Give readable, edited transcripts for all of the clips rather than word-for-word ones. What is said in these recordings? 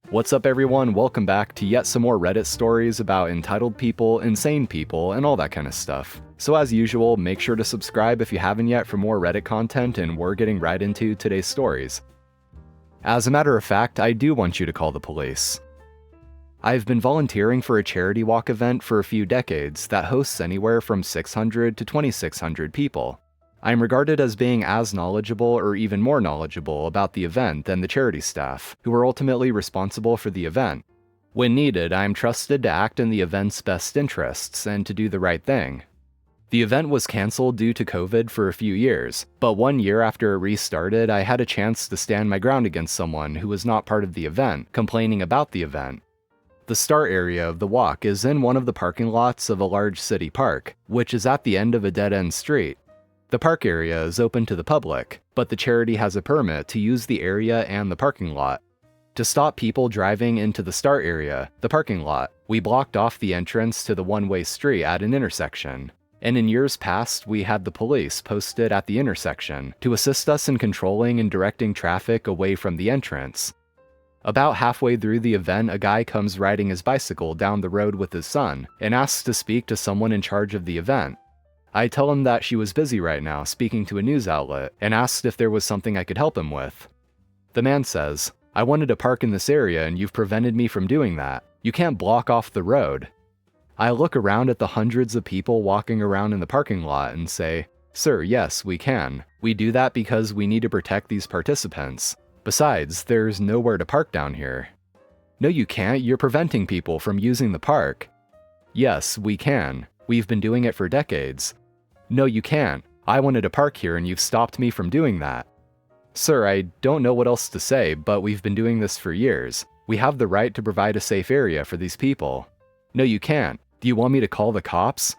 What's up everyone, welcome back to yet some more Reddit stories about entitled people, insane people, and all that kind of stuff. So as usual, make sure to subscribe if you haven't yet for more Reddit content, and we're getting right into today's stories. As a matter of fact, I do want you to call the police. I've been volunteering for a charity walk event for a few decades that hosts anywhere from 600 to 2,600 people. I'm regarded as being as knowledgeable or even more knowledgeable about the event than the charity staff, who are ultimately responsible for the event. When needed, I am trusted to act in the event's best interests and to do the right thing. The event was cancelled due to COVID for a few years, but 1 year after it restarted, I had a chance to stand my ground against someone who was not part of the event, complaining about the event. The start area of the walk is in one of the parking lots of a large city park, which is at the end of a dead-end street. The park area is open to the public, but the charity has a permit to use the area and the parking lot. To stop people driving into the start area, the parking lot, we blocked off the entrance to the one-way street at an intersection. And in years past, we had the police posted at the intersection to assist us in controlling and directing traffic away from the entrance. About halfway through the event, a guy comes riding his bicycle down the road with his son and asks to speak to someone in charge of the event. I tell him that she was busy right now speaking to a news outlet and asked if there was something I could help him with. The man says, "I wanted to park in this area and you've prevented me from doing that. You can't block off the road." I look around at the hundreds of people walking around in the parking lot and say, "Sir, yes, we can. We do that because we need to protect these participants. Besides, there's nowhere to park down here." "No, you can't. You're preventing people from using the park." "Yes, we can. We've been doing it for decades." "No, you can't. I wanted to park here and you've stopped me from doing that." "Sir, I don't know what else to say, but we've been doing this for years. We have the right to provide a safe area for these people." "No, you can't. Do you want me to call the cops?"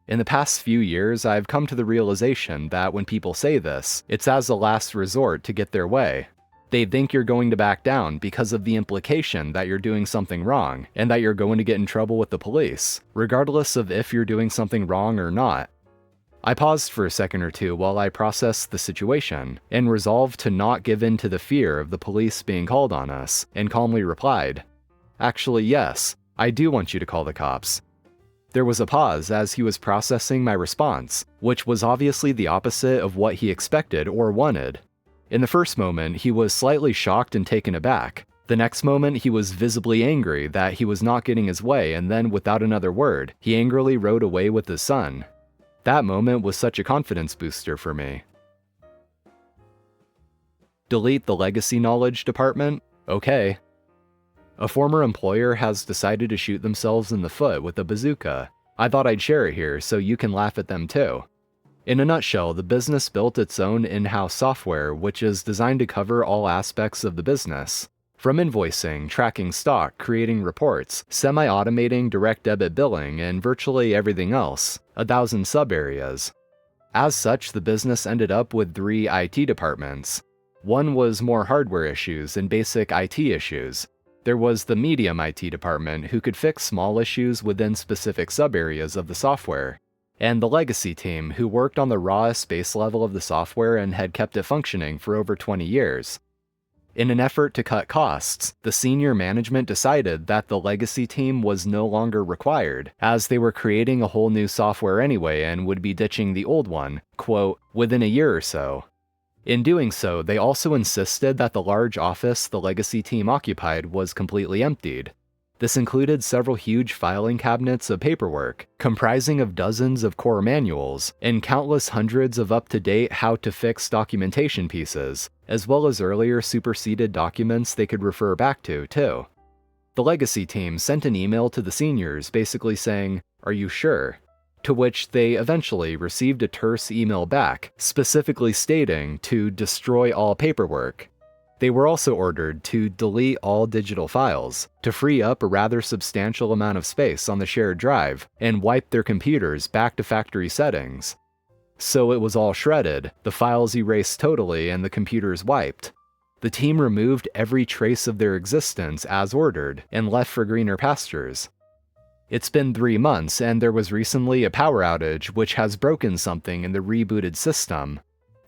In the past few years, I've come to the realization that when people say this, it's as a last resort to get their way. They think you're going to back down because of the implication that you're doing something wrong and that you're going to get in trouble with the police, regardless of if you're doing something wrong or not. I paused for a second or two while I processed the situation and resolved to not give in to the fear of the police being called on us, and calmly replied, "Actually, yes, I do want you to call the cops." There was a pause as he was processing my response, which was obviously the opposite of what he expected or wanted. In the first moment, he was slightly shocked and taken aback. The next moment, he was visibly angry that he was not getting his way, and then without another word, he angrily rode away with his son. That moment was such a confidence booster for me. Delete the legacy knowledge department? Okay. A former employer has decided to shoot themselves in the foot with a bazooka. I thought I'd share it here so you can laugh at them too. In a nutshell, the business built its own in-house software which is designed to cover all aspects of the business. From invoicing, tracking stock, creating reports, semi-automating direct debit billing, and virtually everything else, 1,000 sub-areas. As such, the business ended up with 3 IT departments. One was more hardware issues and basic IT issues. There was the medium IT department who could fix small issues within specific sub-areas of the software, and the legacy team who worked on the rawest base level of the software and had kept it functioning for over 20 years. In an effort to cut costs, the senior management decided that the legacy team was no longer required, as they were creating a whole new software anyway and would be ditching the old one, quote, within a year or so. In doing so, they also insisted that the large office the legacy team occupied was completely emptied. This included several huge filing cabinets of paperwork, comprising of dozens of core manuals, and countless hundreds of up-to-date how-to-fix documentation pieces, as well as earlier superseded documents they could refer back to, too. The legacy team sent an email to the seniors basically saying, "Are you sure?" To which they eventually received a terse email back, specifically stating to destroy all paperwork. They were also ordered to delete all digital files, to free up a rather substantial amount of space on the shared drive, and wipe their computers back to factory settings. So it was all shredded, the files erased totally, and the computers wiped. The team removed every trace of their existence as ordered, and left for greener pastures. It's been 3 months, and there was recently a power outage which has broken something in the rebooted system.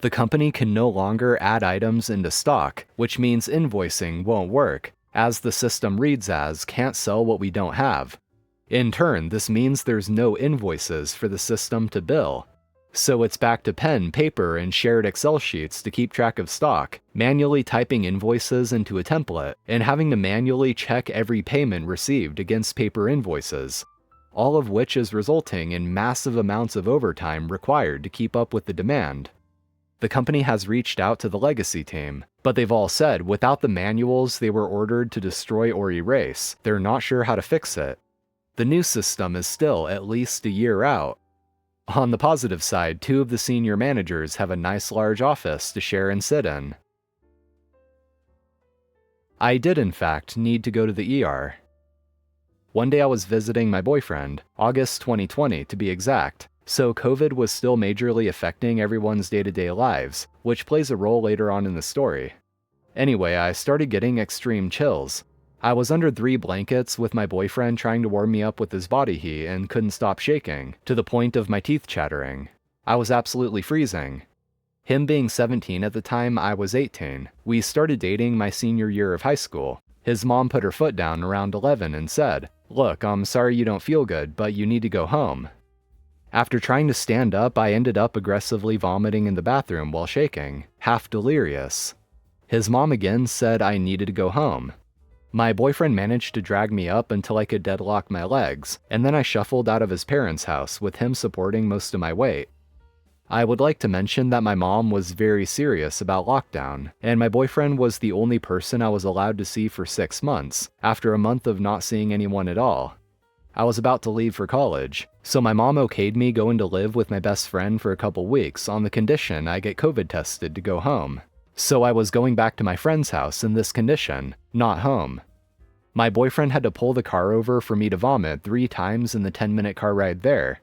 The company can no longer add items into stock, which means invoicing won't work. as the system reads as "can't sell what we don't have." In turn, this means there's no invoices for the system to bill. So it's back to pen, paper, and shared Excel sheets to keep track of stock, manually typing invoices into a template, and having to manually check every payment received against paper invoices, all of which is resulting in massive amounts of overtime required to keep up with the demand. The company has reached out to the legacy team, but they've all said without the manuals they were ordered to destroy or erase, they're not sure how to fix it. The new system is still at least a year out. On the positive side, 2 of the senior managers have a nice large office to share and sit in. I did in fact need to go to the ER. One day I was visiting my boyfriend, August 2020 to be exact, so COVID was still majorly affecting everyone's day-to-day lives, which plays a role later on in the story. Anyway, I started getting extreme chills. I was under 3 blankets with my boyfriend trying to warm me up with his body heat and couldn't stop shaking, to the point of my teeth chattering. I was absolutely freezing. Him being 17 at the time, I was 18. We started dating my senior year of high school. His mom put her foot down around 11 and said, "Look, I'm sorry you don't feel good, but you need to go home." After trying to stand up, I ended up aggressively vomiting in the bathroom while shaking, half delirious. His mom again said I needed to go home. My boyfriend managed to drag me up until I could deadlock my legs, and then I shuffled out of his parents' house with him supporting most of my weight. I would like to mention that my mom was very serious about lockdown, and my boyfriend was the only person I was allowed to see for 6 months, after a month of not seeing anyone at all. I was about to leave for college, so my mom okayed me going to live with my best friend for a couple weeks on the condition I get COVID tested to go home. So I was going back to my friend's house in this condition, not home. My boyfriend had to pull the car over for me to vomit 3 times in the 10-minute car ride there.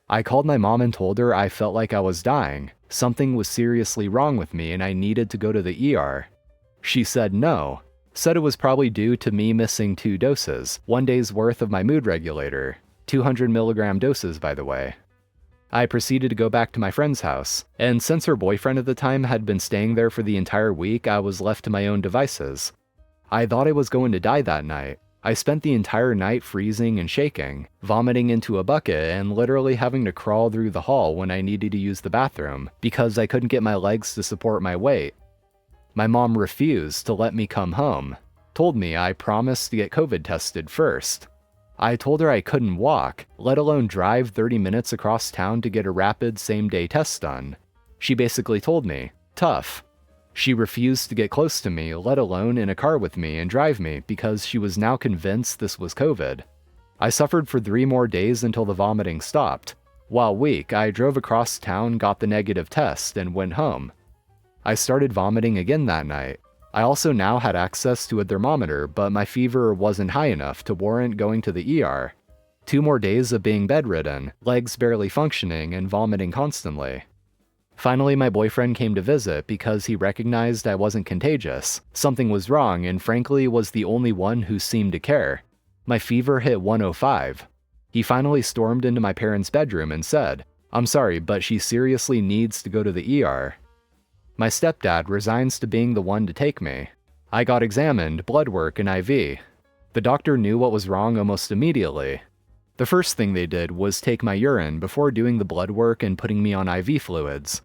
I called my mom and told her I felt like I was dying. Something was seriously wrong with me and I needed to go to the ER. She said no. Said it was probably due to me missing 2 doses, 1 day's worth of my mood regulator. 200 milligram doses, by the way. I proceeded to go back to my friend's house, and since her boyfriend at the time had been staying there for the entire week, I was left to my own devices. I thought I was going to die that night. I spent the entire night freezing and shaking, vomiting into a bucket, and literally having to crawl through the hall when I needed to use the bathroom, because I couldn't get my legs to support my weight. My mom refused to let me come home, told me I promised to get COVID tested first. I told her I couldn't walk, let alone drive 30 minutes across town to get a rapid same-day test done. She basically told me, tough. She refused to get close to me, let alone in a car with me and drive me, because she was now convinced this was COVID. I suffered for 3 more days until the vomiting stopped. While weak, I drove across town, got the negative test, and went home. I started vomiting again that night. I also now had access to a thermometer, but my fever wasn't high enough to warrant going to the ER. 2 more days of being bedridden, legs barely functioning, and vomiting constantly. Finally, my boyfriend came to visit because he recognized I wasn't contagious. Something was wrong and frankly was the only one who seemed to care. My fever hit 105. He finally stormed into my parents' bedroom and said, "I'm sorry, but she seriously needs to go to the ER." My stepdad resigns to being the one to take me. I got examined, blood work, and IV. The doctor knew what was wrong almost immediately. The first thing they did was take my urine before doing the blood work and putting me on IV fluids.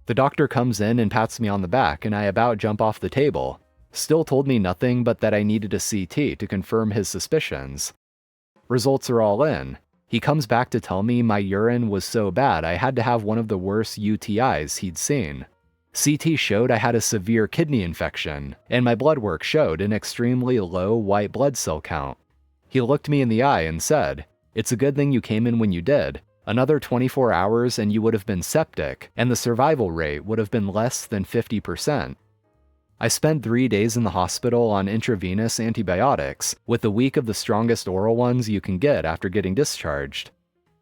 The doctor comes in and pats me on the back and I about jump off the table. Still told me nothing but that I needed a CT to confirm his suspicions. Results are all in. He comes back to tell me my urine was so bad I had to have one of the worst UTIs he'd seen. CT showed I had a severe kidney infection, and my blood work showed an extremely low white blood cell count. He looked me in the eye and said, "It's a good thing you came in when you did. Another 24 hours and you would have been septic, and the survival rate would have been less than 50%. I spent 3 days in the hospital on intravenous antibiotics, with a week of the strongest oral ones you can get after getting discharged.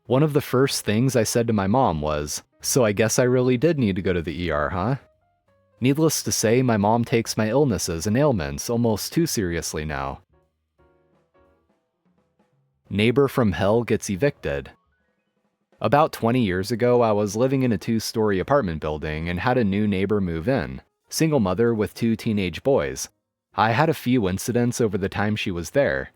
One of the first things I said to my mom was, "So I guess I really did need to go to the ER, huh?" Needless to say, my mom takes my illnesses and ailments almost too seriously now. Neighbor from hell gets evicted. About 20 years ago, I was living in a 2-story apartment building and had a new neighbor move in. Single mother with 2 teenage boys. I had a few incidents over the time she was there.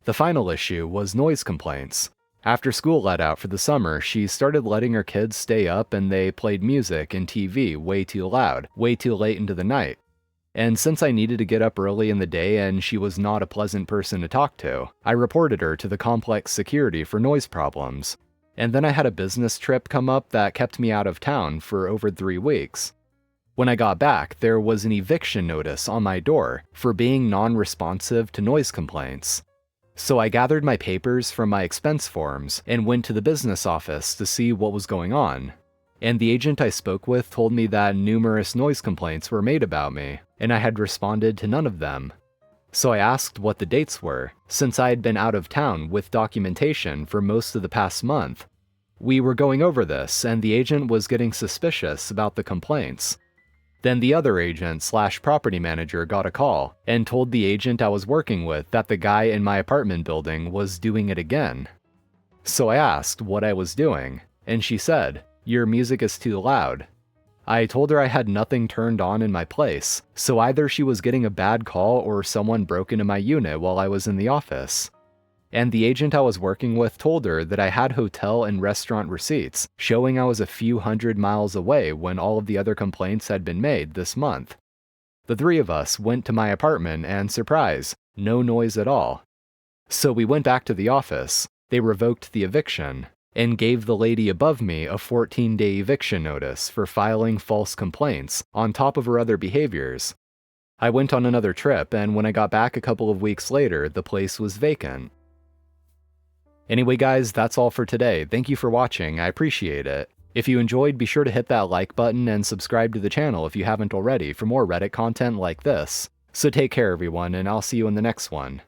The final issue was noise complaints. After school let out for the summer, she started letting her kids stay up and they played music and TV way too loud, way too late into the night. And since I needed to get up early in the day and she was not a pleasant person to talk to, I reported her to the complex security for noise problems. And then I had a business trip come up that kept me out of town for over 3 weeks. When I got back, there was an eviction notice on my door for being non-responsive to noise complaints. So I gathered my papers from my expense forms and went to the business office to see what was going on. And the agent I spoke with told me that numerous noise complaints were made about me, and I had responded to none of them. So I asked what the dates were, since I had been out of town with documentation for most of the past month. We were going over this, and the agent was getting suspicious about the complaints. Then the other agent/property manager got a call and told the agent I was working with that the guy in my apartment building was doing it again. So I asked what I was doing, and she said, "Your music is too loud." I told her I had nothing turned on in my place, so either she was getting a bad call or someone broke into my unit while I was in the office. And the agent I was working with told her that I had hotel and restaurant receipts showing I was a few hundred miles away when all of the other complaints had been made this month. The 3 of us went to my apartment and surprise, no noise at all. So we went back to the office, they revoked the eviction, and gave the lady above me a 14-day eviction notice for filing false complaints on top of her other behaviors. I went on another trip, and when I got back a couple of weeks later, the place was vacant. Anyway guys, that's all for today. Thank you for watching, I appreciate it. If you enjoyed, be sure to hit that like button and subscribe to the channel if you haven't already for more Reddit content like this. So take care everyone, and I'll see you in the next one.